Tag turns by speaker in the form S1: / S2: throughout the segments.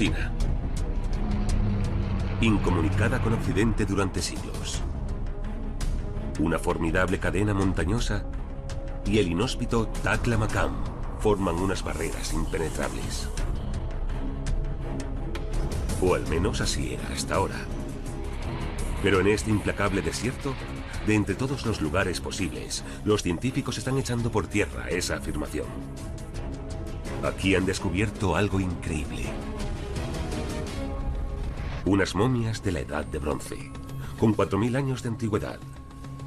S1: China. Incomunicada con Occidente durante siglos. Una formidable cadena montañosa y el inhóspito Taklamakan forman unas barreras impenetrables. O al menos así era hasta ahora. Pero en este implacable desierto, de entre todos los lugares posibles, los científicos están echando por tierra esa afirmación. Aquí han descubierto algo increíble. Unas momias de la Edad de Bronce, con 4000 años de antigüedad,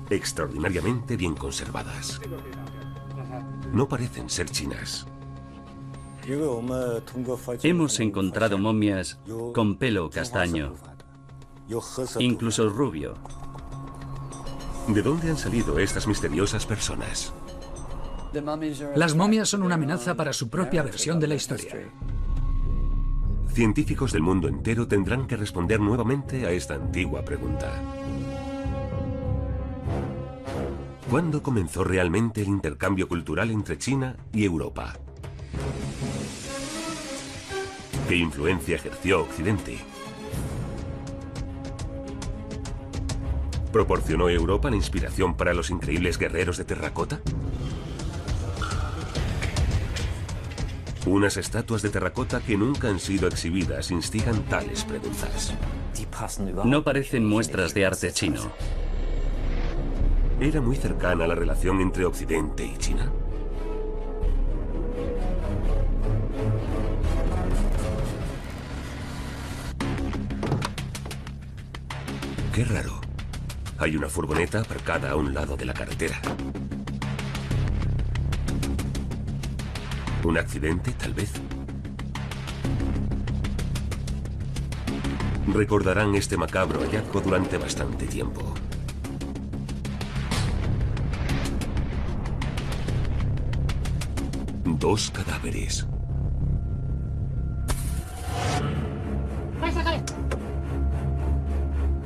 S1: extraordinariamente bien conservadas. No parecen ser chinas.
S2: Hemos encontrado momias con pelo castaño, incluso rubio.
S1: ¿De dónde han salido estas misteriosas personas?
S3: Las momias son una amenaza para su propia versión de la historia.
S1: Científicos del mundo entero tendrán que responder nuevamente a esta antigua pregunta. ¿Cuándo comenzó realmente el intercambio cultural entre China y Europa? ¿Qué influencia ejerció Occidente? ¿Proporcionó Europa la inspiración para los increíbles guerreros de terracota? Unas estatuas de terracota que nunca han sido exhibidas instigan tales preguntas.
S2: No parecen muestras de arte chino.
S1: ¿Era muy cercana la relación entre Occidente y China? Qué raro. Hay una furgoneta aparcada a un lado de la carretera. ¿Un accidente, tal vez? Recordarán este macabro hallazgo durante bastante tiempo. Dos cadáveres.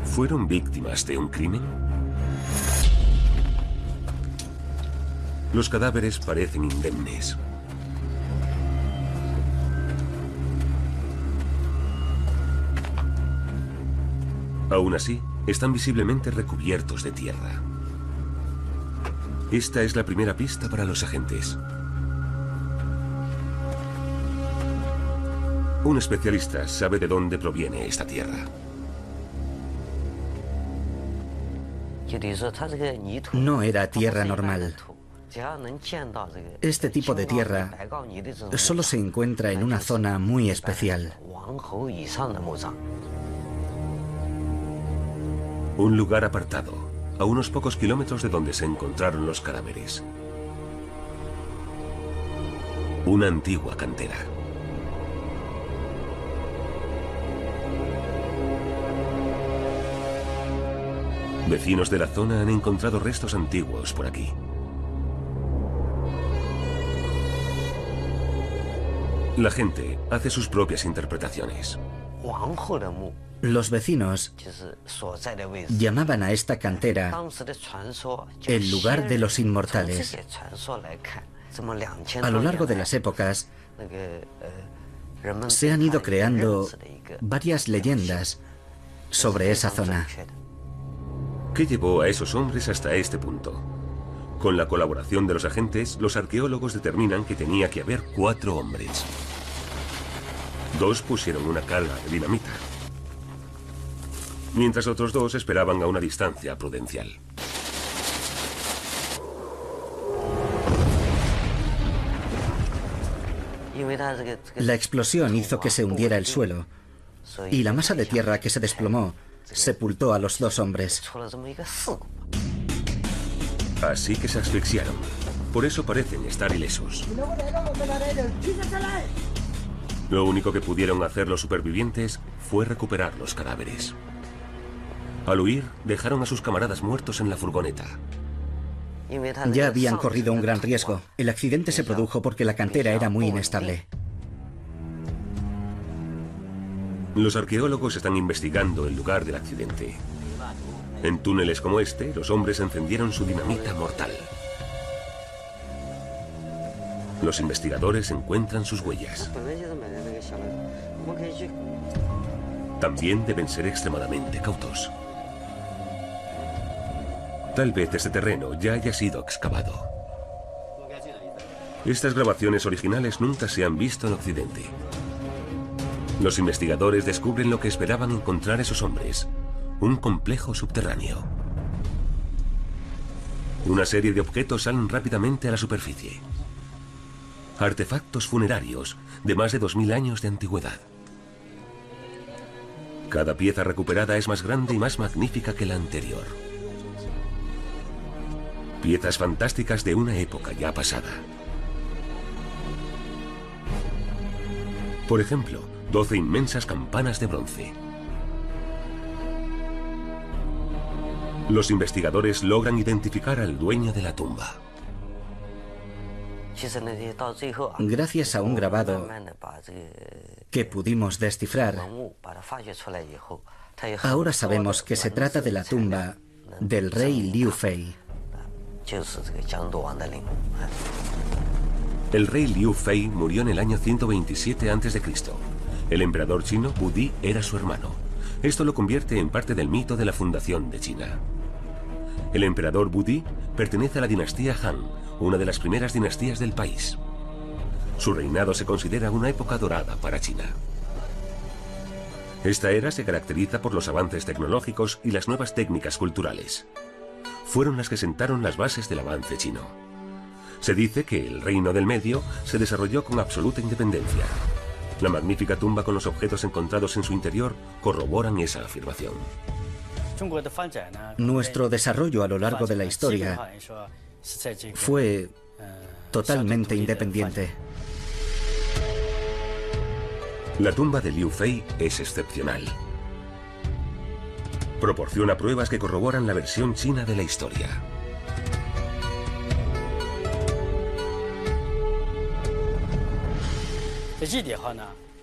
S1: ¿Fueron víctimas de un crimen? Los cadáveres parecen indemnes. Aún así, están visiblemente recubiertos de tierra. Esta es la primera pista para los agentes. Un especialista sabe de dónde proviene esta tierra.
S4: No era tierra normal. Este tipo de tierra solo se encuentra en una zona muy especial.
S1: Un lugar apartado, a unos pocos kilómetros de donde se encontraron los cadáveres. Una antigua cantera. Vecinos de la zona han encontrado restos antiguos por aquí. La gente hace sus propias interpretaciones.
S4: Los vecinos llamaban a esta cantera el lugar de los inmortales. A lo largo de las épocas se han ido creando varias leyendas sobre esa zona.
S1: ¿Qué llevó a esos hombres hasta este punto? Con la colaboración de los agentes, los arqueólogos determinan que tenía que haber 4 hombres. 2 pusieron una carga de dinamita, mientras otros 2 esperaban a una distancia prudencial.
S4: La explosión hizo que se hundiera el suelo y la masa de tierra que se desplomó sepultó a los 2 hombres.
S1: Así que se asfixiaron. Por eso parecen estar ilesos. Lo único que pudieron hacer los supervivientes fue recuperar los cadáveres. Al huir, dejaron a sus camaradas muertos en la furgoneta.
S4: Ya habían corrido un gran riesgo. El accidente se produjo porque la cantera era muy inestable.
S1: Los arqueólogos están investigando el lugar del accidente. En túneles como este, los hombres encendieron su dinamita mortal. Los investigadores encuentran sus huellas. También deben ser extremadamente cautos. Tal vez este terreno ya haya sido excavado. Estas grabaciones originales nunca se han visto en Occidente. Los investigadores descubren lo que esperaban encontrar esos hombres: un complejo subterráneo. Una serie de objetos salen rápidamente a la superficie. Artefactos funerarios de más de 2000 años de antigüedad. Cada pieza recuperada es más grande y más magnífica que la anterior. Piezas fantásticas de una época ya pasada. Por ejemplo, 12 inmensas campanas de bronce. Los investigadores logran identificar al dueño de la tumba.
S4: Gracias a un grabado que pudimos descifrar, ahora sabemos que se trata de la tumba del rey Liu Fei.
S1: El rey Liu Fei murió en el año 127 a.C. El emperador chino Wu Di era su hermano. Esto lo convierte en parte del mito de la fundación de China. El emperador Wu Di pertenece a la dinastía Han, una de las primeras dinastías del país. Su reinado se considera una época dorada para China. Esta era se caracteriza por los avances tecnológicos y las nuevas técnicas culturales. Fueron las que sentaron las bases del avance chino. Se dice que el reino del medio se desarrolló con absoluta independencia. La magnífica tumba con los objetos encontrados en su interior corroboran esa afirmación.
S4: Nuestro desarrollo a lo largo de la historia fue totalmente independiente.
S1: La tumba de Liu Fei es excepcional. Proporciona pruebas que corroboran la versión china de la historia.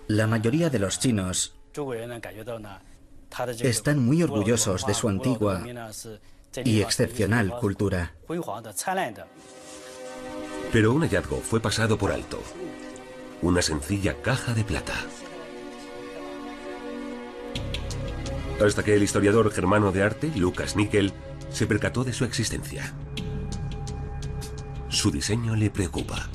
S4: La mayoría de los chinos están muy orgullosos de su antigua y excepcional cultura.
S1: Pero un hallazgo fue pasado por alto. Una sencilla caja de plata. Hasta que el historiador germano de arte, Lucas Nickel, se percató de su existencia. Su diseño le preocupa.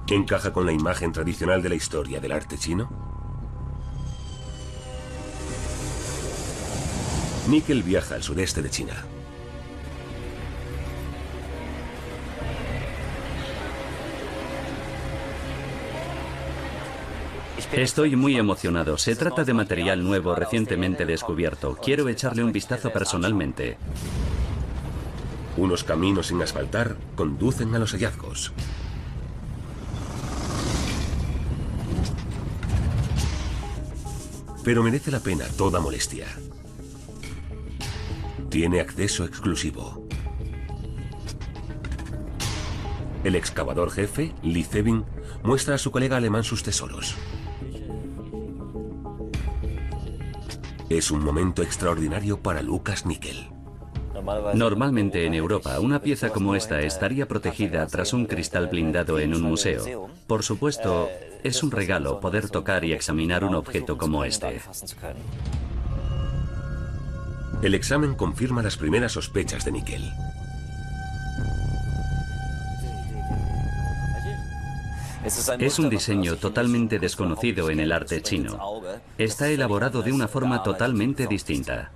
S1: ¿Encaja con la imagen tradicional de la historia del arte chino? Nickel viaja al sudeste de China.
S2: Estoy muy emocionado. Se trata de material nuevo recientemente descubierto. Quiero echarle un vistazo personalmente.
S1: Unos caminos sin asfaltar conducen a los hallazgos. Pero merece la pena toda molestia. Tiene acceso exclusivo. El excavador jefe, Lee Zevin, muestra a su colega alemán sus tesoros. Es un momento extraordinario para Lucas Nickel.
S2: Normalmente en Europa, una pieza como esta estaría protegida tras un cristal blindado en un museo. Por supuesto, es un regalo poder tocar y examinar un objeto como este.
S1: El examen confirma las primeras sospechas de Nickel.
S2: Es un diseño totalmente desconocido en el arte chino. Está elaborado de una forma totalmente distinta.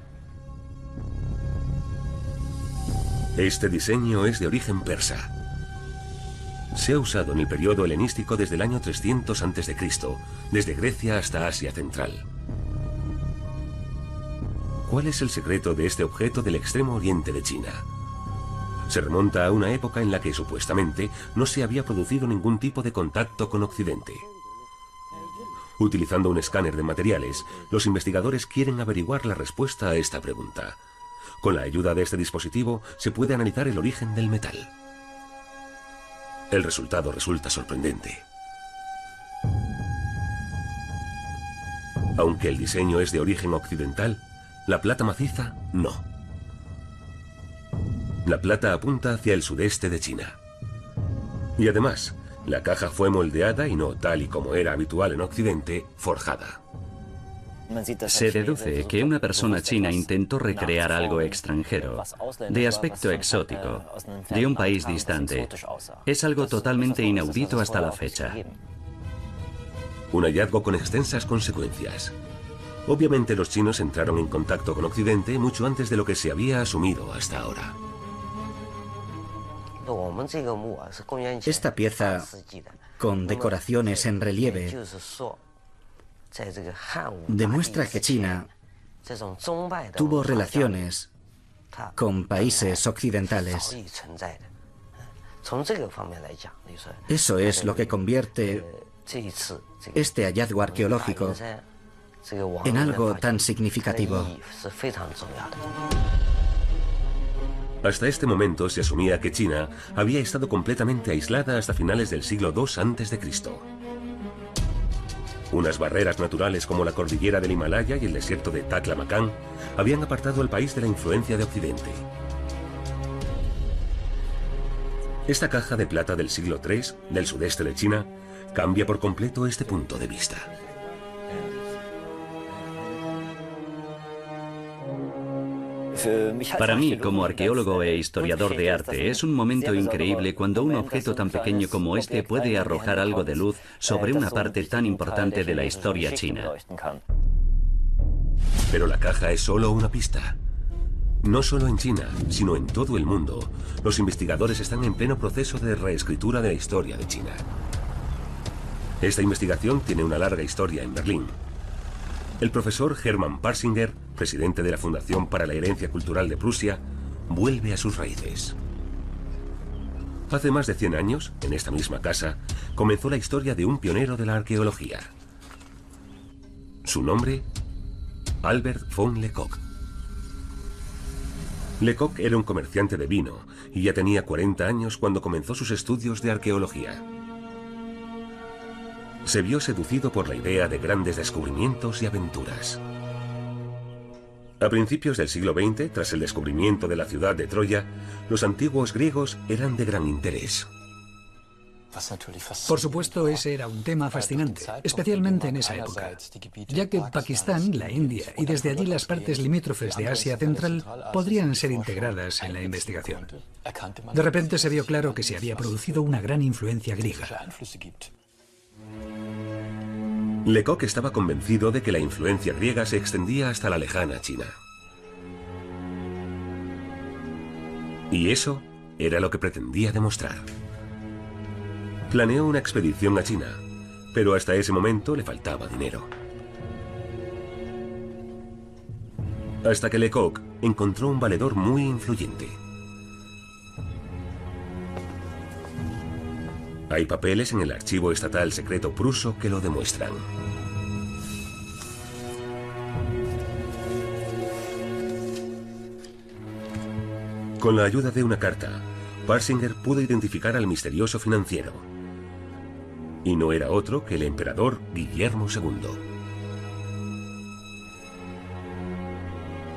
S1: Este diseño es de origen persa. Se ha usado en el periodo helenístico desde el año 300 a.C., desde Grecia hasta Asia Central. ¿Cuál es el secreto de este objeto del extremo oriente de China? Se remonta a una época en la que supuestamente no se había producido ningún tipo de contacto con Occidente. Utilizando un escáner de materiales, los investigadores quieren averiguar la respuesta a esta pregunta. Con la ayuda de este dispositivo se puede analizar el origen del metal. El resultado resulta sorprendente. Aunque el diseño es de origen occidental, la plata maciza no. La plata apunta hacia el sudeste de China. Y además, la caja fue moldeada y no, tal y como era habitual en Occidente, forjada.
S2: Se deduce que una persona china intentó recrear algo extranjero, de aspecto exótico, de un país distante. Es algo totalmente inaudito hasta la fecha.
S1: Un hallazgo con extensas consecuencias. Obviamente los chinos entraron en contacto con Occidente mucho antes de lo que se había asumido hasta ahora.
S4: Esta pieza, con decoraciones en relieve, demuestra que China tuvo relaciones con países occidentales. Eso es lo que convierte este hallazgo arqueológico en algo tan significativo.
S1: Hasta este momento se asumía que China había estado completamente aislada hasta finales del siglo II a.C. Unas barreras naturales como la cordillera del Himalaya y el desierto de Taklamakan habían apartado al país de la influencia de Occidente. Esta caja de plata del siglo III, del sudeste de China, cambia por completo este punto de vista.
S2: Para mí, como arqueólogo e historiador de arte, es un momento increíble cuando un objeto tan pequeño como este puede arrojar algo de luz sobre una parte tan importante de la historia china.
S1: Pero la caja es solo una pista. No solo en China, sino en todo el mundo, los investigadores están en pleno proceso de reescritura de la historia de China. Esta investigación tiene una larga historia en Berlín. El profesor Hermann Parsinger, presidente de la Fundación para la Herencia Cultural de Prusia, vuelve a sus raíces. Hace más de 100 años, en esta misma casa, comenzó la historia de un pionero de la arqueología. Su nombre, Albert von Lecoq. Lecoq era un comerciante de vino y ya tenía 40 años cuando comenzó sus estudios de arqueología. Se vio seducido por la idea de grandes descubrimientos y aventuras. A principios del siglo XX, tras el descubrimiento de la ciudad de Troya, los antiguos griegos eran de gran interés.
S3: Por supuesto, ese era un tema fascinante, especialmente en esa época, ya que Pakistán, la India y desde allí las partes limítrofes de Asia Central podrían ser integradas en la investigación. De repente se vio claro que se había producido una gran influencia griega.
S1: Lecoq estaba convencido de que la influencia griega se extendía hasta la lejana China. Y eso era lo que pretendía demostrar. Planeó una expedición a China, pero hasta ese momento le faltaba dinero. Hasta que Lecoq encontró un valedor muy influyente. Hay papeles en el archivo estatal secreto pruso que lo demuestran. Con la ayuda de una carta, Parsinger pudo identificar al misterioso financiero. Y no era otro que el emperador Guillermo II.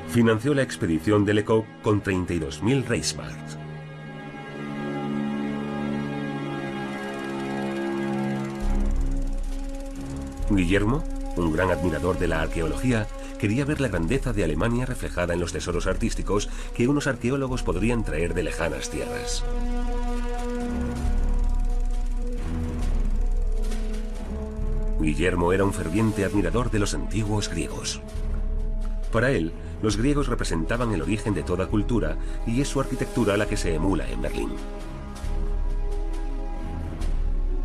S1: Financió la expedición de Lecoq con 32.000 Reichsmarks. Guillermo, un gran admirador de la arqueología, quería ver la grandeza de Alemania reflejada en los tesoros artísticos que unos arqueólogos podrían traer de lejanas tierras. Guillermo era un ferviente admirador de los antiguos griegos. Para él, los griegos representaban el origen de toda cultura y es su arquitectura la que se emula en Berlín.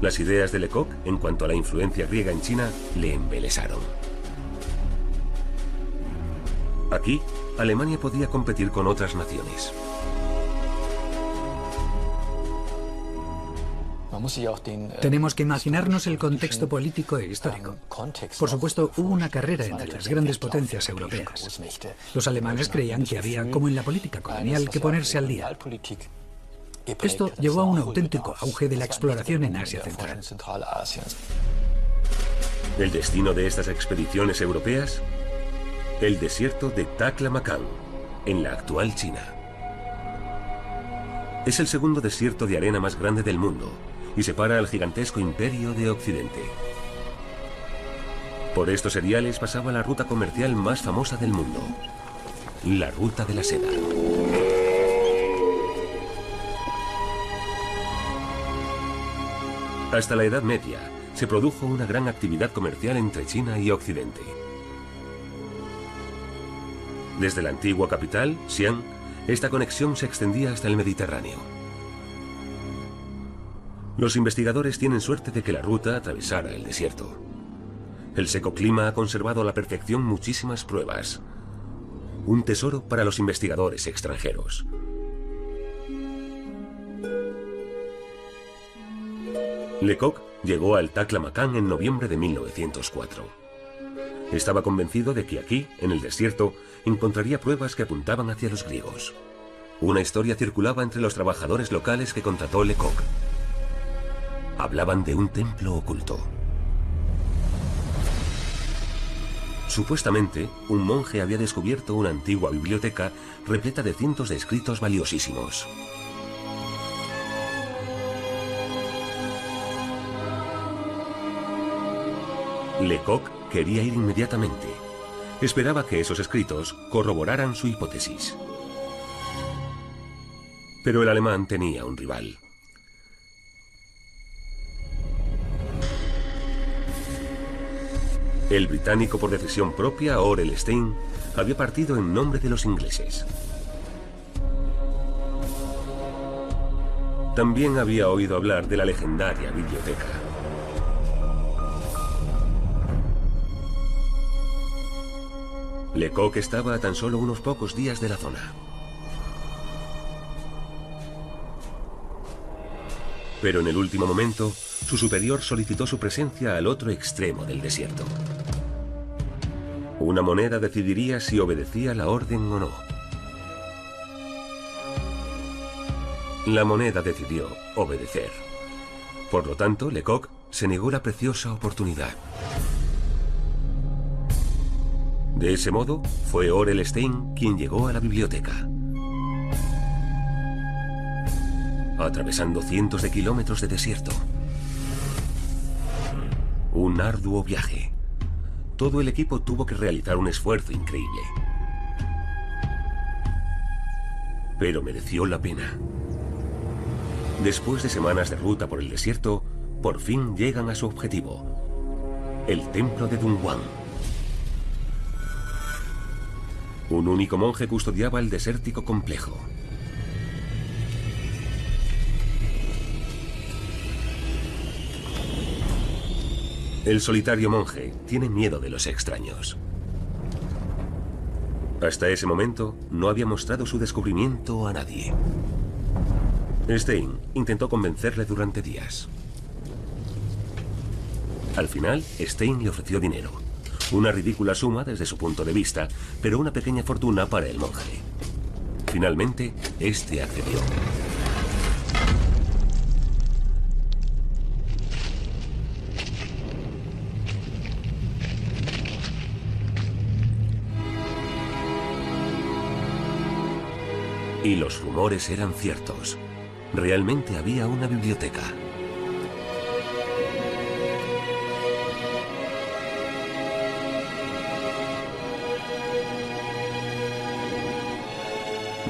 S1: Las ideas de Lecoq en cuanto a la influencia griega en China le embelesaron. Aquí, Alemania podía competir con otras naciones.
S3: Tenemos que imaginarnos el contexto político e histórico. Por supuesto, hubo una carrera entre las grandes potencias europeas. Los alemanes creían que había, como en la política colonial, que ponerse al día. Esto llevó a un auténtico auge de la exploración en Asia Central.
S1: ¿El destino de estas expediciones europeas? El desierto de Taklamakan, en la actual China. Es el segundo desierto de arena más grande del mundo, y separa al gigantesco imperio de Occidente. Por estos seriales pasaba la ruta comercial más famosa del mundo, la Ruta de la Seda. Hasta la Edad Media se produjo una gran actividad comercial entre China y Occidente. Desde la antigua capital, Xi'an, esta conexión se extendía hasta el Mediterráneo. Los investigadores tienen suerte de que la ruta atravesara el desierto. El seco clima ha conservado a la perfección muchísimas pruebas. Un tesoro para los investigadores extranjeros. Lecoq llegó al Taklamakan en noviembre de 1904. Estaba convencido de que aquí, en el desierto, encontraría pruebas que apuntaban hacia los griegos. Una historia circulaba entre los trabajadores locales que contrató Lecoq. Hablaban de un templo oculto. Supuestamente, un monje había descubierto una antigua biblioteca repleta de cientos de escritos valiosísimos. Lecoq quería ir inmediatamente. Esperaba que esos escritos corroboraran su hipótesis. Pero el alemán tenía un rival. El británico por decisión propia, Orell Stein, había partido en nombre de los ingleses. También había oído hablar de la legendaria biblioteca. Lecoq estaba a tan solo unos pocos días de la zona. Pero en el último momento, su superior solicitó su presencia al otro extremo del desierto. Una moneda decidiría si obedecía la orden o no. La moneda decidió obedecer. Por lo tanto, Lecoq se negó la preciosa oportunidad. De ese modo, fue Orell Stein quien llegó a la biblioteca. Atravesando cientos de kilómetros de desierto. Un arduo viaje. Todo el equipo tuvo que realizar un esfuerzo increíble. Pero mereció la pena. Después de semanas de ruta por el desierto, por fin llegan a su objetivo, el templo de Dunhuang. Un único monje custodiaba el desértico complejo. El solitario monje tiene miedo de los extraños. Hasta ese momento no había mostrado su descubrimiento a nadie. Stein intentó convencerle durante días. Al final, Stein le ofreció dinero. Una ridícula suma desde su punto de vista, pero una pequeña fortuna para el monje. Finalmente, este accedió. Y los rumores eran ciertos. Realmente había una biblioteca.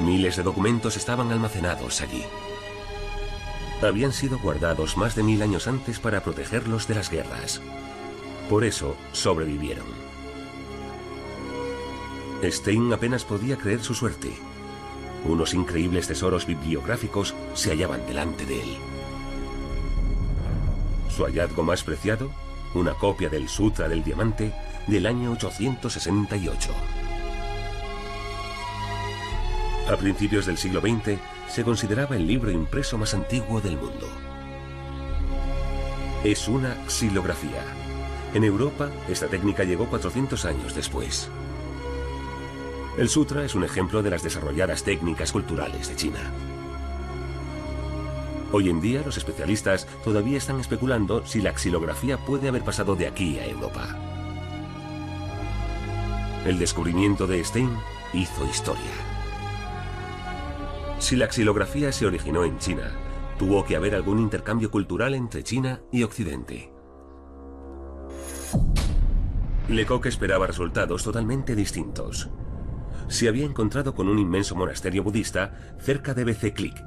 S1: Miles de documentos estaban almacenados allí. Habían sido guardados más de 1000 años antes para protegerlos de las guerras. Por eso sobrevivieron. Stein apenas podía creer su suerte. Unos increíbles tesoros bibliográficos se hallaban delante de él. Su hallazgo más preciado, una copia del Sutra del Diamante del año 868. A principios del siglo XX se consideraba el libro impreso más antiguo del mundo. Es una xilografía. En Europa, esta técnica llegó 400 años después. El sutra es un ejemplo de las desarrolladas técnicas culturales de China. Hoy en día, los especialistas todavía están especulando si la xilografía puede haber pasado de aquí a Europa. El descubrimiento de Stein hizo historia. Si la xilografía se originó en China, Tuvo que haber algún intercambio cultural entre China y Occidente. Lecoq esperaba resultados totalmente distintos. Se había encontrado con un inmenso monasterio budista cerca de Bezeklik.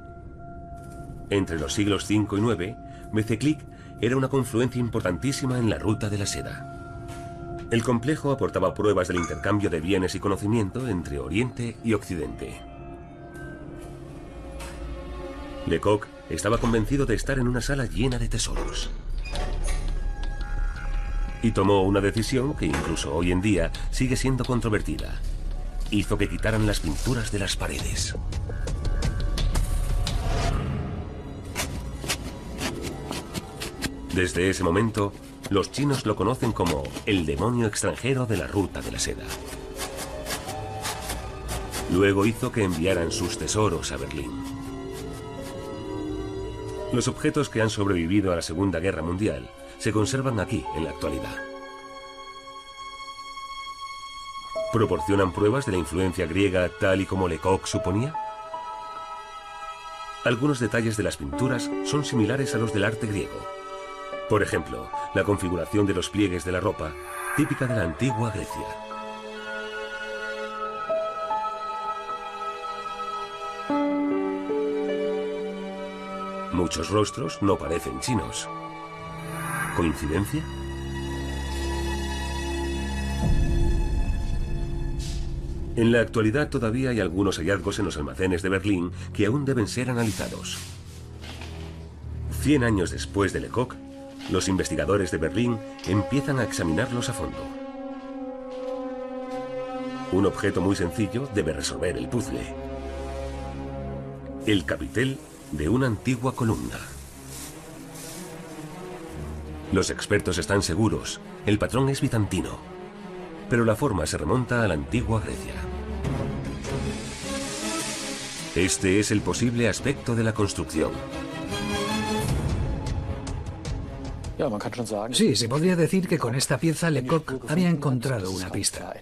S1: Entre los siglos V y IX, Bezeklik era una confluencia importantísima en la ruta de la seda. El complejo aportaba pruebas del intercambio de bienes y conocimiento entre Oriente y Occidente. Lecoq estaba convencido de estar en una sala llena de tesoros. Y tomó una decisión que incluso hoy en día sigue siendo controvertida. Hizo que quitaran las pinturas de las paredes. Desde ese momento, los chinos lo conocen como el demonio extranjero de la ruta de la seda. Luego hizo que enviaran sus tesoros a Berlín. Los objetos que han sobrevivido a la Segunda Guerra Mundial se conservan aquí en la actualidad. ¿Proporcionan pruebas de la influencia griega tal y como Lecoq suponía? Algunos detalles de las pinturas son similares a los del arte griego. Por ejemplo, la configuración de los pliegues de la ropa, típica de la antigua Grecia. Muchos rostros no parecen chinos. ¿Coincidencia? En la actualidad todavía hay algunos hallazgos en los almacenes de Berlín que aún deben ser analizados. 100 años después de Lecoq, los investigadores de Berlín empiezan a examinarlos a fondo. Un objeto muy sencillo debe resolver el puzzle. El capitel de una antigua columna. Los expertos están seguros, el patrón es bizantino, pero la forma se remonta a la antigua Grecia. Este es el posible aspecto de la construcción.
S3: Sí, se podría decir que con esta pieza Lecoq había encontrado una pista.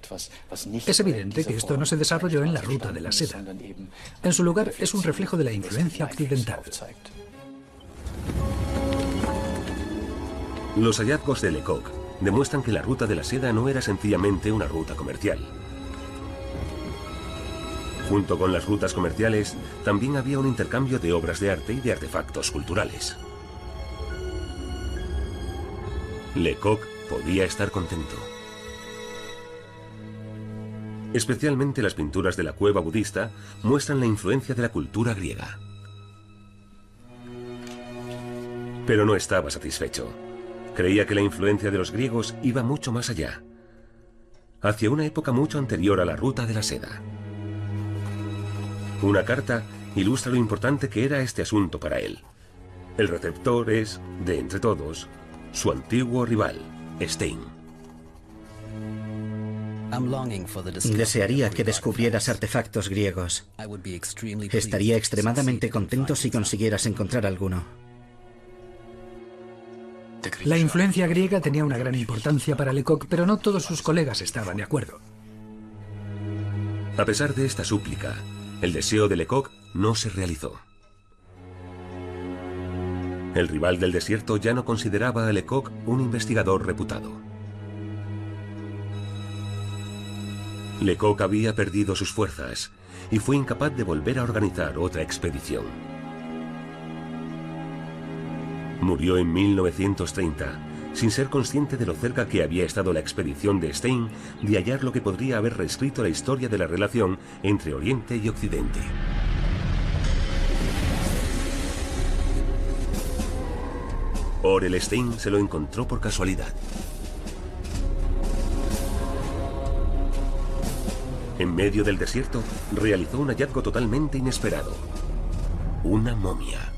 S3: Es evidente que esto no se desarrolló en la ruta de la seda. En su lugar, es un reflejo de la influencia occidental.
S1: Los hallazgos de Lecoq demuestran que la ruta de la seda no era sencillamente una ruta comercial. Junto con las rutas comerciales, también había un intercambio de obras de arte y de artefactos culturales. Lecoq podía estar contento. Especialmente las pinturas de la cueva budista muestran la influencia de la cultura griega. Pero no estaba satisfecho. Creía que la influencia de los griegos iba mucho más allá, hacia una época mucho anterior a la ruta de la seda. Una carta ilustra lo importante que era este asunto para él. El receptor es, de entre todos, su antiguo rival, Stein.
S4: Desearía que descubrieras artefactos griegos. Estaría extremadamente contento si consiguieras encontrar alguno.
S3: La influencia griega tenía una gran importancia para Lecoq, pero no todos sus colegas estaban de acuerdo.
S1: A pesar de esta súplica, el deseo de Lecoq no se realizó. El rival del desierto ya no consideraba a Lecoq un investigador reputado. Lecoq había perdido sus fuerzas y fue incapaz de volver a organizar otra expedición. Murió en 1930, sin ser consciente de lo cerca que había estado la expedición de Stein de hallar lo que podría haber reescrito la historia de la relación entre Oriente y Occidente. Orell Stein se lo encontró por casualidad. En medio del desierto, realizó un hallazgo totalmente inesperado. Una momia.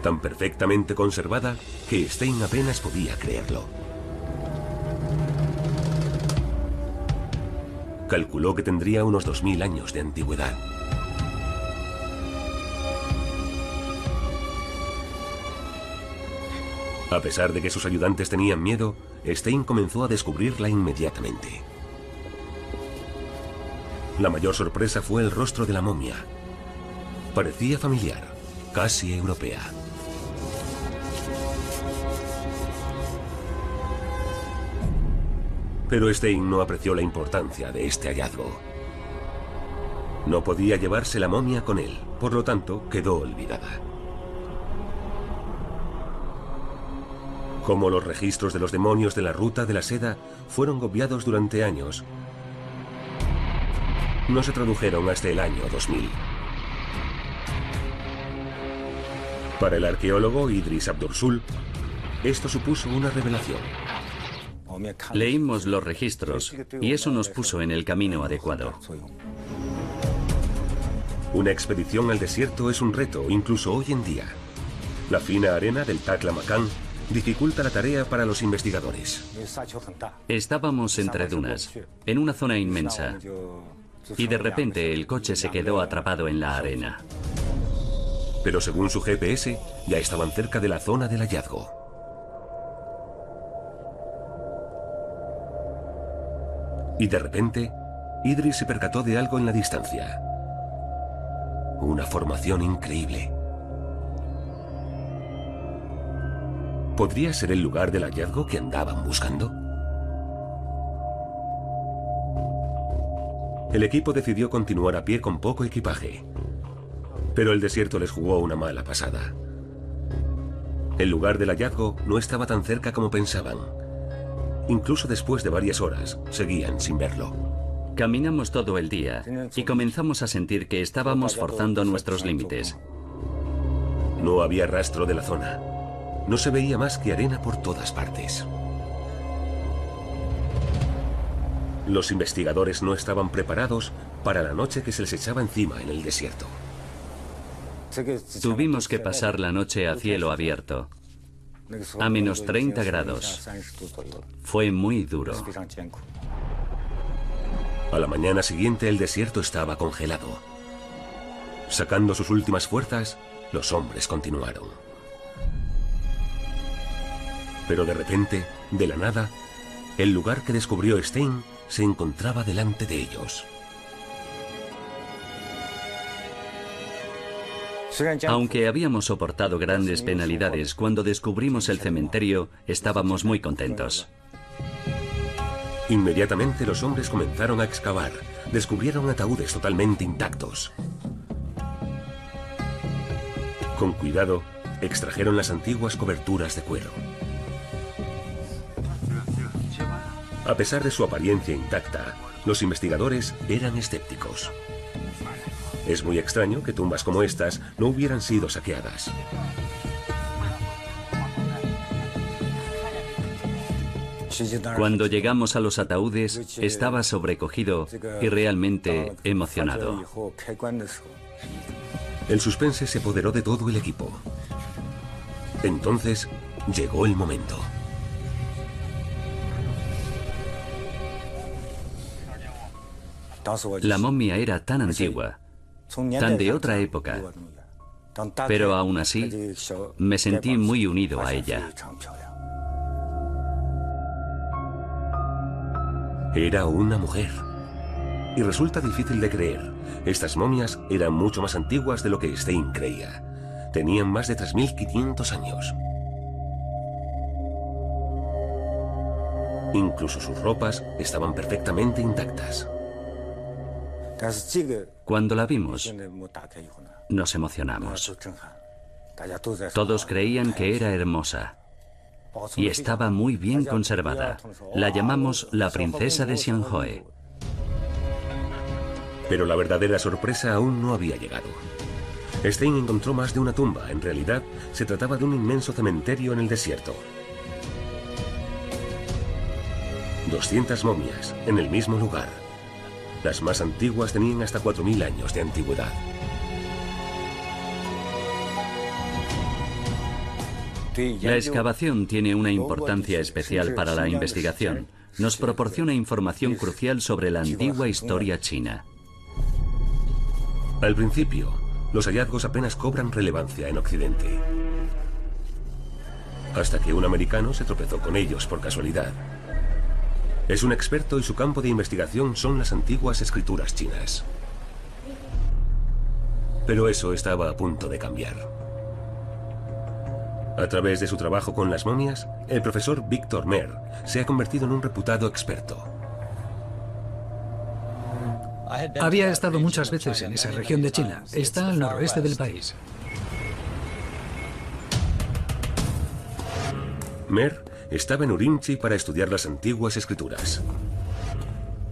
S1: Tan perfectamente conservada que Stein apenas podía creerlo. Calculó que tendría unos 2000 años de antigüedad. A pesar de que sus ayudantes tenían miedo, Stein comenzó a descubrirla inmediatamente. La mayor sorpresa fue el rostro de la momia. Parecía familiar, casi europea. Pero Stein no apreció la importancia de este hallazgo. No podía llevarse la momia con él, por lo tanto, quedó olvidada. Como los registros de los demonios de la Ruta de la Seda fueron obviados durante años, no se tradujeron hasta el año 2000. Para el arqueólogo Idris Abdursul, esto supuso una revelación.
S2: Leímos los registros y eso nos puso en el camino adecuado.
S1: Una expedición al desierto es un reto, incluso hoy en día. La fina arena del Taklamakan dificulta la tarea para los investigadores.
S2: Estábamos entre dunas, en una zona inmensa, y de repente el coche se quedó atrapado en la arena.
S1: Pero según su GPS, ya estaban cerca de la zona del hallazgo. Y de repente, Idris se percató de algo en la distancia. Una formación increíble. ¿Podría ser el lugar del hallazgo que andaban buscando? El equipo decidió continuar a pie con poco equipaje. Pero el desierto les jugó una mala pasada. El lugar del hallazgo no estaba tan cerca como pensaban. Incluso después de varias horas, seguían sin verlo.
S2: Caminamos todo el día y comenzamos a sentir que estábamos forzando nuestros límites.
S1: No había rastro de la zona. No se veía más que arena por todas partes. Los investigadores no estaban preparados para la noche que se les echaba encima en el desierto.
S2: Tuvimos que pasar la noche a cielo abierto, a menos 30 grados. Fue muy duro.
S1: A la mañana siguiente el desierto estaba congelado. Sacando sus últimas fuerzas, los hombres continuaron. Pero de repente, de la nada, el lugar que descubrió Stein se encontraba delante de ellos.
S2: Aunque habíamos soportado grandes penalidades, cuando descubrimos el cementerio, estábamos muy contentos.
S1: Inmediatamente los hombres comenzaron a excavar. Descubrieron ataúdes totalmente intactos. Con cuidado, extrajeron las antiguas coberturas de cuero. A pesar de su apariencia intacta, los investigadores eran escépticos. Es muy extraño que tumbas como estas no hubieran sido saqueadas.
S2: Cuando llegamos a los ataúdes, estaba sobrecogido y realmente emocionado.
S1: El suspense se apoderó de todo el equipo. Entonces, llegó el momento.
S2: La momia era tan antigua, tan de otra época, pero aún así me sentí muy unido a ella.
S1: Era una mujer. Y resulta difícil de creer. Estas momias eran mucho más antiguas de lo que Stein creía. Tenían más de 3.500 años. Incluso sus ropas estaban perfectamente intactas.
S2: Cuando la vimos, nos emocionamos. Todos creían que era hermosa y estaba muy bien conservada. La llamamos la princesa de Xianhoe.
S1: Pero la verdadera sorpresa aún no había llegado. Stein encontró más de una tumba. En realidad, se trataba de un inmenso cementerio en el desierto. 200 momias en el mismo lugar. Las más antiguas tenían hasta 4.000 años de antigüedad.
S2: La excavación tiene una importancia especial para la investigación. Nos proporciona información crucial sobre la antigua historia china.
S1: Al principio, los hallazgos apenas cobran relevancia en Occidente. Hasta que un americano se tropezó con ellos por casualidad. Es un experto y su campo de investigación son las antiguas escrituras chinas. Pero eso estaba a punto de cambiar. A través de su trabajo con las momias, el profesor Victor Mer se ha convertido en un reputado experto.
S3: Había estado muchas veces en esa región de China. Está al noroeste del país.
S1: Mer estaba en Urumqi para estudiar las antiguas escrituras.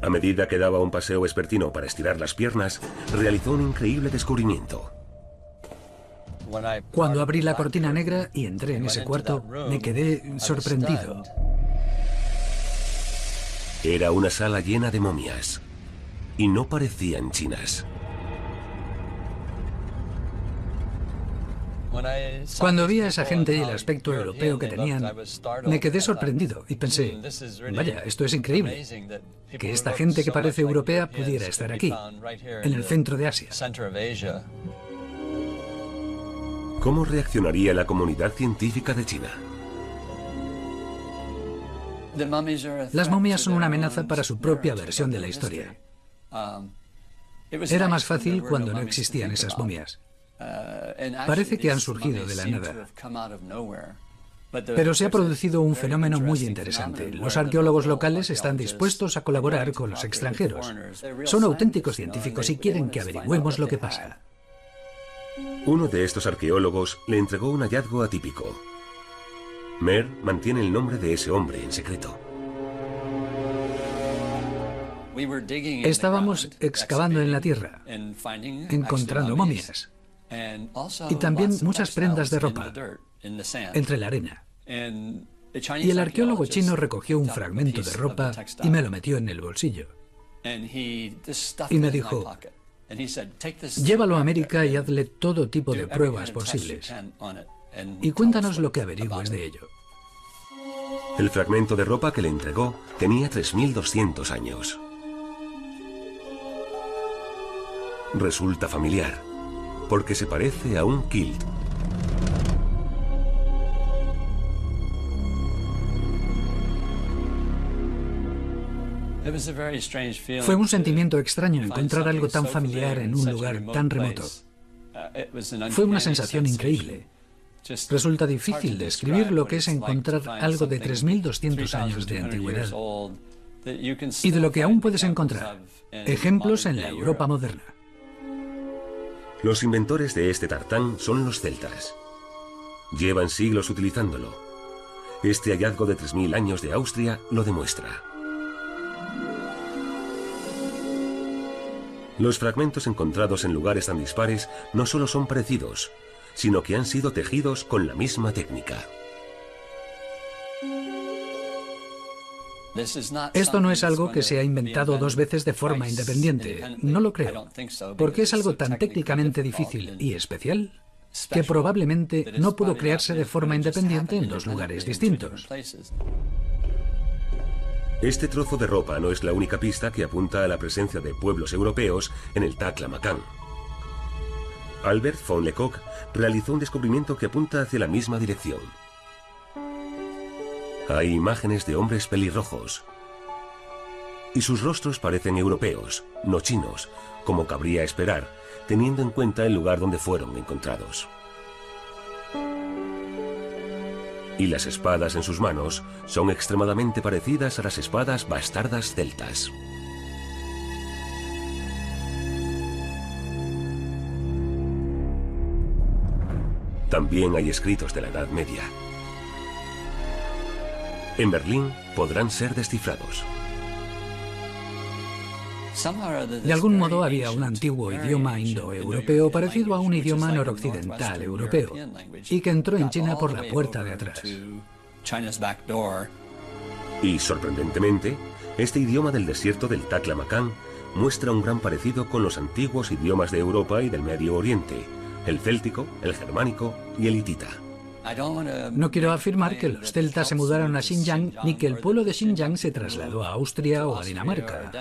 S1: A medida que daba un paseo vespertino para estirar las piernas, realizó un increíble descubrimiento.
S3: Cuando abrí la cortina negra y entré en ese cuarto, me quedé sorprendido.
S1: Era una sala llena de momias. Y no parecían chinas.
S3: Cuando vi a esa gente y el aspecto europeo que tenían, me quedé sorprendido y pensé, vaya, esto es increíble, que esta gente que parece europea pudiera estar aquí, en el centro de Asia.
S1: ¿Cómo reaccionaría la comunidad científica de China?
S3: Las momias son una amenaza para su propia versión de la historia. Era más fácil cuando no existían esas momias. Parece que han surgido de la nada. Pero se ha producido un fenómeno muy interesante. Los arqueólogos locales están dispuestos a colaborar con los extranjeros. Son auténticos científicos y quieren que averigüemos lo que pasa.
S1: Uno de estos arqueólogos le entregó un hallazgo atípico. Mer mantiene el nombre de ese hombre en secreto.
S3: Estábamos excavando en la tierra, encontrando momias y también muchas prendas de ropa entre la arena. Y el arqueólogo chino recogió un fragmento de ropa y me lo metió en el bolsillo. Y me dijo, llévalo a América y hazle todo tipo de pruebas posibles. Y cuéntanos lo que averigües de ello.
S1: El fragmento de ropa que le entregó tenía 3200 años. Resulta familiar, porque se parece a un kilt.
S3: Fue un sentimiento extraño encontrar algo tan familiar en un lugar tan remoto. Fue una sensación increíble. Resulta difícil describir lo que es encontrar algo de 3200 años de antigüedad y de lo que aún puedes encontrar, ejemplos en la Europa moderna.
S1: Los inventores de este tartán son los celtas. Llevan siglos utilizándolo. Este hallazgo de 3000 años de Austria lo demuestra. Los fragmentos encontrados en lugares tan dispares no solo son parecidos, sino que han sido tejidos con la misma técnica.
S3: Esto no es algo que se ha inventado dos veces de forma independiente. No lo creo, porque es algo tan técnicamente difícil y especial que probablemente no pudo crearse de forma independiente en dos lugares distintos.
S1: Este trozo de ropa no es la única pista que apunta a la presencia de pueblos europeos en el Taklamakan. Albert von Lecoq realizó un descubrimiento que apunta hacia la misma dirección. Hay imágenes de hombres pelirrojos. Y sus rostros parecen europeos, no chinos, como cabría esperar, teniendo en cuenta el lugar donde fueron encontrados. Y las espadas en sus manos son extremadamente parecidas a las espadas bastardas celtas. También hay escritos de la Edad Media. En Berlín podrán ser descifrados.
S3: De algún modo había un antiguo idioma indoeuropeo parecido a un idioma noroccidental europeo y que entró en China por la puerta de atrás.
S1: Y sorprendentemente, este idioma del desierto del Taklamakan muestra un gran parecido con los antiguos idiomas de Europa y del Medio Oriente, el céltico, el germánico y el hitita.
S3: No quiero afirmar que los celtas se mudaron a Xinjiang ni que el pueblo de Xinjiang se trasladó a Austria o a Dinamarca.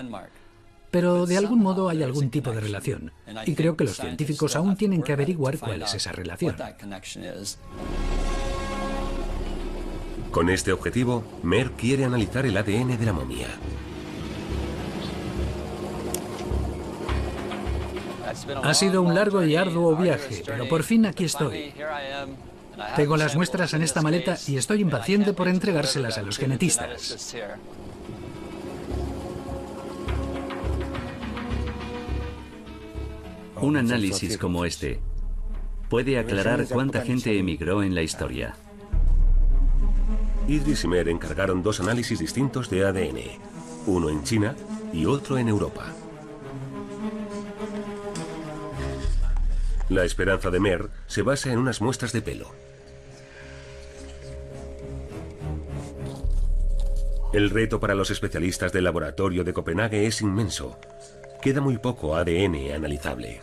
S3: Pero de algún modo hay algún tipo de relación, y creo que los científicos aún tienen que averiguar cuál es esa relación.
S1: Con este objetivo, Mer quiere analizar el ADN de la momia.
S3: Ha sido un largo y arduo viaje, pero por fin aquí estoy. Tengo las muestras en esta maleta y estoy impaciente por entregárselas a los genetistas.
S2: Un análisis como este puede aclarar cuánta gente emigró en la historia.
S1: Idris y Mer encargaron 2 análisis distintos de ADN, uno en China y otro en Europa. La esperanza de Mer se basa en unas muestras de pelo. El reto para los especialistas del laboratorio de Copenhague es inmenso. Queda muy poco ADN analizable.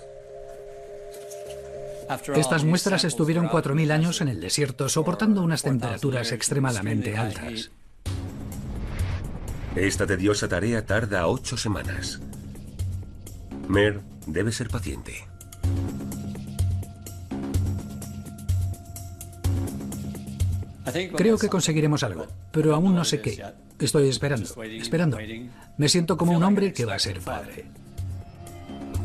S3: Estas muestras estuvieron 4.000 años en el desierto, soportando unas temperaturas extremadamente altas.
S1: Esta tediosa tarea tarda 8 semanas. Mer debe ser paciente.
S3: Creo que conseguiremos algo, pero aún no sé qué. Estoy esperando. Me siento como un hombre que va a ser padre.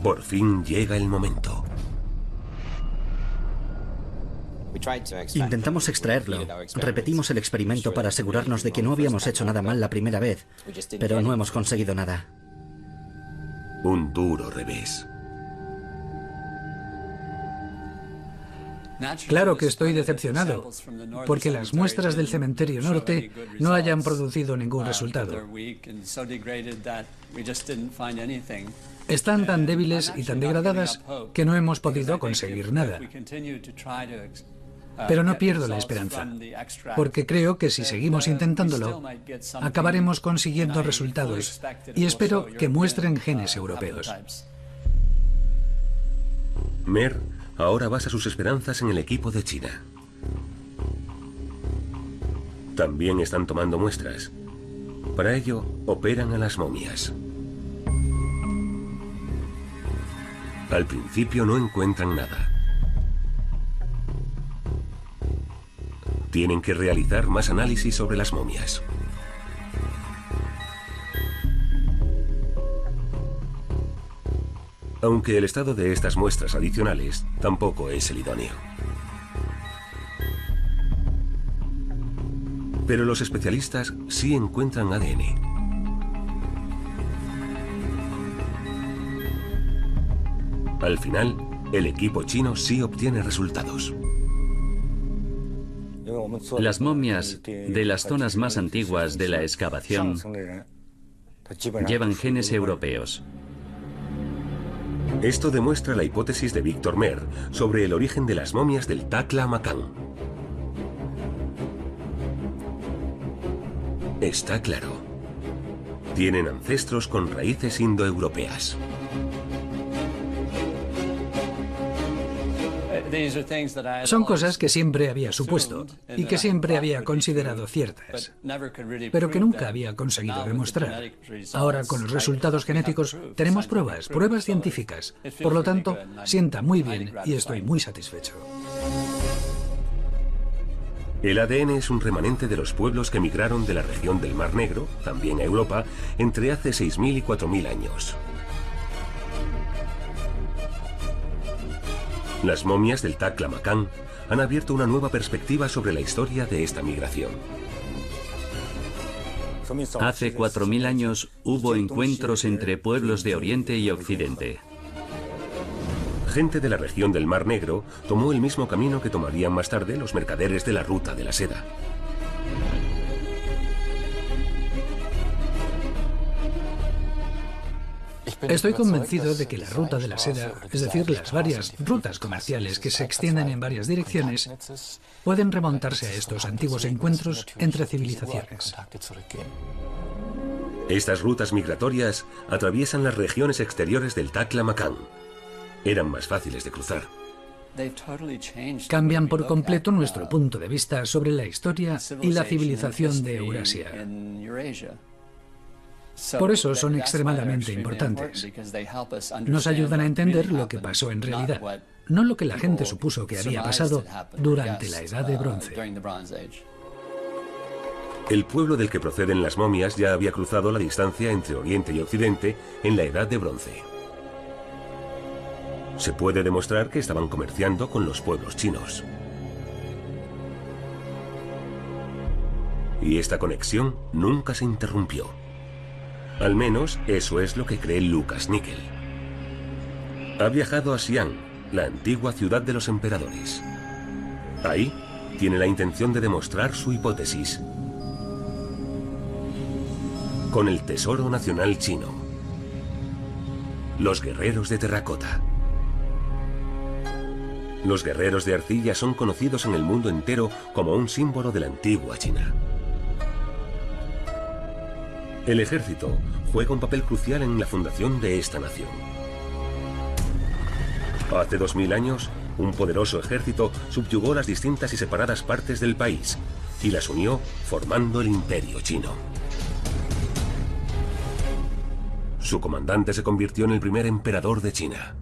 S1: Por fin llega el momento.
S4: Intentamos extraerlo. Repetimos el experimento para asegurarnos de que no habíamos hecho nada mal la primera vez, pero no hemos conseguido nada.
S1: Un duro revés.
S3: Claro que estoy decepcionado, porque las muestras del cementerio norte no hayan producido ningún resultado. Están tan débiles y tan degradadas que no hemos podido conseguir nada. Pero no pierdo la esperanza, porque creo que si seguimos intentándolo, acabaremos consiguiendo resultados y espero que muestren genes europeos.
S1: Mer ahora basa sus esperanzas en el equipo de China. También están tomando muestras. Para ello, operan a las momias. Al principio no encuentran nada. Tienen que realizar más análisis sobre las momias. Aunque el estado de estas muestras adicionales tampoco es el idóneo. Pero los especialistas sí encuentran ADN. Al final, el equipo chino sí obtiene resultados.
S2: Las momias de las zonas más antiguas de la excavación llevan genes europeos.
S1: Esto demuestra la hipótesis de Víctor Mer sobre el origen de las momias del Taklamakan. Está claro. Tienen ancestros con raíces indoeuropeas.
S3: Son cosas que siempre había supuesto y que siempre había considerado ciertas, pero que nunca había conseguido demostrar. Ahora, con los resultados genéticos, tenemos pruebas científicas. Por lo tanto, sienta muy bien y estoy muy satisfecho.
S1: El ADN es un remanente de los pueblos que migraron de la región del Mar Negro, también a Europa, entre hace 6.000 y 4.000 años. Las momias del Taklamakan han abierto una nueva perspectiva sobre la historia de esta migración.
S2: Hace 4.000 años hubo encuentros entre pueblos de Oriente y Occidente.
S1: Gente de la región del Mar Negro tomó el mismo camino que tomarían más tarde los mercaderes de la Ruta de la Seda.
S3: Estoy convencido de que la Ruta de la Seda, es decir, las varias rutas comerciales que se extienden en varias direcciones, pueden remontarse a estos antiguos encuentros entre civilizaciones.
S1: Estas rutas migratorias atraviesan las regiones exteriores del Taklamakan. Eran más fáciles de cruzar.
S3: Cambian por completo nuestro punto de vista sobre la historia y la civilización de Eurasia. Por eso son extremadamente importantes. Nos ayudan a entender lo que pasó en realidad, no lo que la gente supuso que había pasado durante la Edad de Bronce.
S1: El pueblo del que proceden las momias ya había cruzado la distancia entre Oriente y Occidente en la Edad de Bronce. Se puede demostrar que estaban comerciando con los pueblos chinos. Y esta conexión nunca se interrumpió. Al menos eso es lo que cree Lucas Nickel. Ha viajado a Xi'an, la antigua ciudad de los emperadores. Ahí tiene la intención de demostrar su hipótesis con el tesoro nacional chino, los guerreros de terracota. Los guerreros de arcilla son conocidos en el mundo entero como un símbolo de la antigua China. El ejército juega un papel crucial en la fundación de esta nación. Hace 2000 años, un poderoso ejército subyugó las distintas y separadas partes del país y las unió formando el Imperio Chino. Su comandante se convirtió en el primer emperador de China.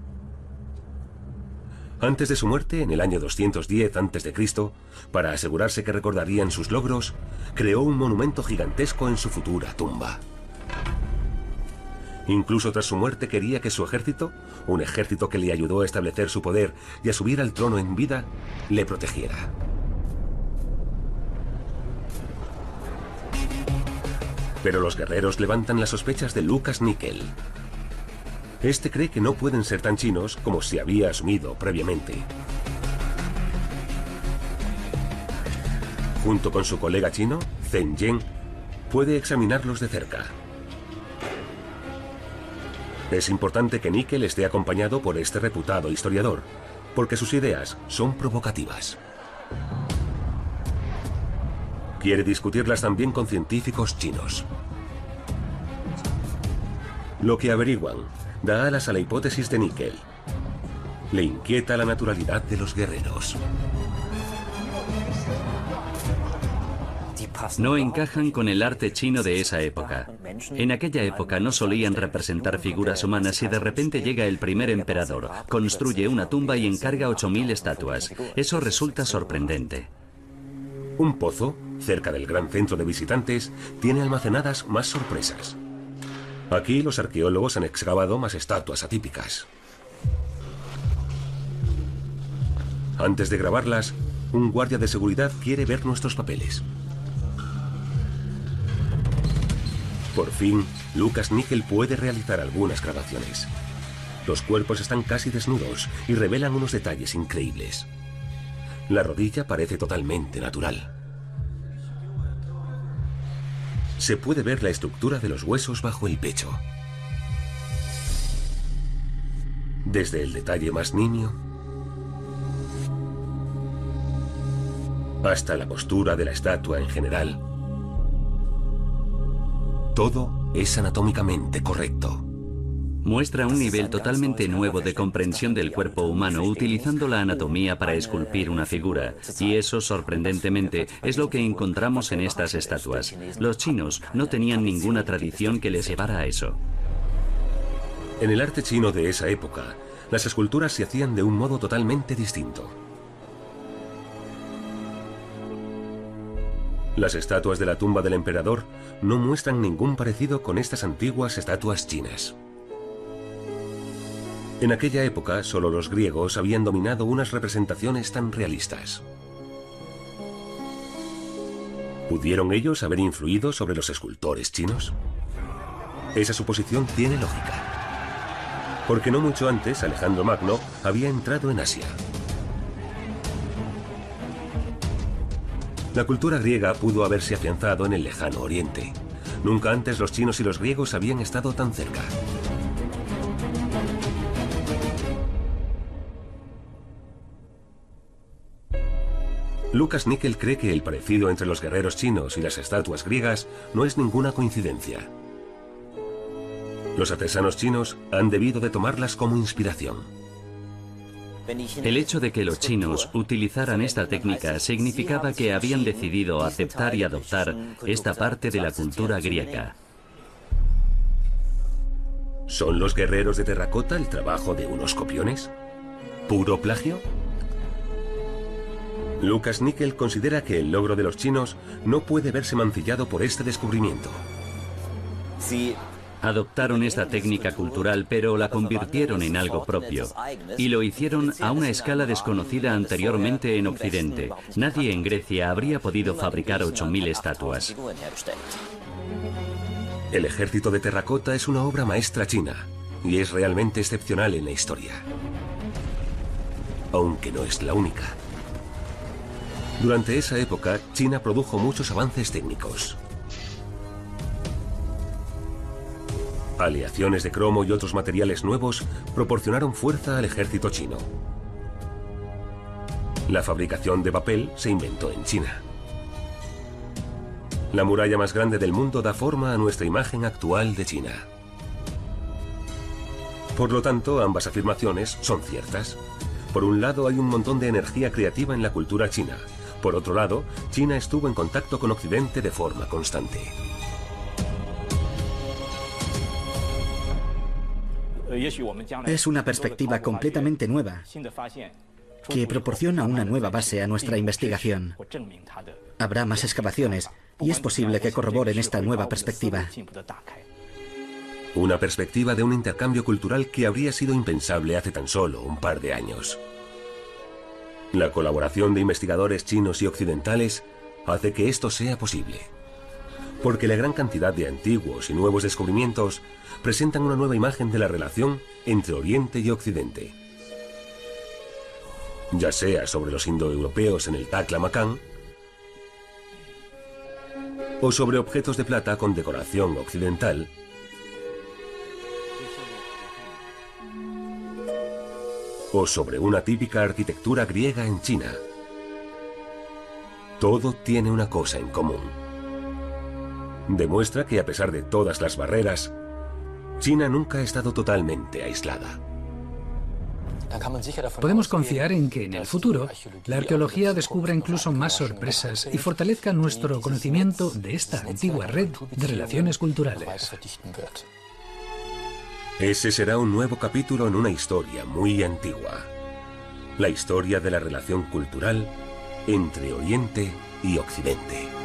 S1: Antes de su muerte, en el año 210 a.C., para asegurarse que recordarían sus logros, creó un monumento gigantesco en su futura tumba. Incluso tras su muerte quería que su ejército, un ejército que le ayudó a establecer su poder y a subir al trono en vida, le protegiera. Pero los guerreros levantan las sospechas de Lucas Nickel. Este cree que no pueden ser tan chinos como se había asumido previamente. Junto con su colega chino, Zheng Yen, puede examinarlos de cerca. Es importante que Nickel esté acompañado por este reputado historiador, porque sus ideas son provocativas. Quiere discutirlas también con científicos chinos. Lo que averiguan da alas a la hipótesis de Nickel. Le inquieta la naturalidad de los guerreros.
S2: No encajan con el arte chino de esa época. En aquella época no solían representar figuras humanas y de repente llega el primer emperador, construye una tumba y encarga 8000 estatuas. Eso resulta sorprendente.
S1: Un pozo, cerca del gran centro de visitantes, tiene almacenadas más sorpresas. Aquí los arqueólogos han excavado más estatuas atípicas. Antes de grabarlas, un guardia de seguridad quiere ver nuestros papeles. Por fin, Lucas Nickel puede realizar algunas grabaciones. Los cuerpos están casi desnudos y revelan unos detalles increíbles. La rodilla parece totalmente natural. Se puede ver la estructura de los huesos bajo el pecho. Desde el detalle más nimio hasta la postura de la estatua en general, todo es anatómicamente correcto.
S2: Muestra un nivel totalmente nuevo de comprensión del cuerpo humano utilizando la anatomía para esculpir una figura. Y eso, sorprendentemente, es lo que encontramos en estas estatuas. Los chinos no tenían ninguna tradición que les llevara a eso.
S1: En el arte chino de esa época, las esculturas se hacían de un modo totalmente distinto. Las estatuas de la tumba del emperador no muestran ningún parecido con estas antiguas estatuas chinas. En aquella época, solo los griegos habían dominado unas representaciones tan realistas. ¿Pudieron ellos haber influido sobre los escultores chinos? Esa suposición tiene lógica. Porque no mucho antes, Alejandro Magno había entrado en Asia. La cultura griega pudo haberse afianzado en el lejano Oriente. Nunca antes los chinos y los griegos habían estado tan cerca. Lucas Nickel cree que el parecido entre los guerreros chinos y las estatuas griegas no es ninguna coincidencia. Los artesanos chinos han debido de tomarlas como inspiración.
S2: El hecho de que los chinos utilizaran esta técnica significaba que habían decidido aceptar y adoptar esta parte de la cultura griega.
S1: ¿Son los guerreros de terracota el trabajo de unos copiones? ¿Puro plagio? Lucas Nickel considera que el logro de los chinos no puede verse mancillado por este descubrimiento.
S2: Adoptaron esta técnica cultural, pero la convirtieron en algo propio. Y lo hicieron a una escala desconocida anteriormente en Occidente. Nadie en Grecia habría podido fabricar 8.000 estatuas.
S1: El ejército de terracota es una obra maestra china y es realmente excepcional en la historia. Aunque no es la única. Durante esa época, China produjo muchos avances técnicos. Aleaciones de cromo y otros materiales nuevos proporcionaron fuerza al ejército chino. La fabricación de papel se inventó en China. La muralla más grande del mundo da forma a nuestra imagen actual de China. Por lo tanto, ambas afirmaciones son ciertas. Por un lado, hay un montón de energía creativa en la cultura china. Por otro lado, China estuvo en contacto con Occidente de forma constante.
S4: Es una perspectiva completamente nueva que proporciona una nueva base a nuestra investigación. Habrá más excavaciones y es posible que corroboren esta nueva perspectiva.
S1: Una perspectiva de un intercambio cultural que habría sido impensable hace tan solo un par de años. La colaboración de investigadores chinos y occidentales hace que esto sea posible. Porque la gran cantidad de antiguos y nuevos descubrimientos presentan una nueva imagen de la relación entre Oriente y Occidente. Ya sea sobre los indoeuropeos en el Taklamakan, o sobre objetos de plata con decoración occidental, o sobre una típica arquitectura griega en China. Todo tiene una cosa en común. Demuestra que a pesar de todas las barreras, China nunca ha estado totalmente aislada.
S3: Podemos confiar en que en el futuro la arqueología descubra incluso más sorpresas y fortalezca nuestro conocimiento de esta antigua red de relaciones culturales.
S1: Ese será un nuevo capítulo en una historia muy antigua. La historia de la relación cultural entre Oriente y Occidente.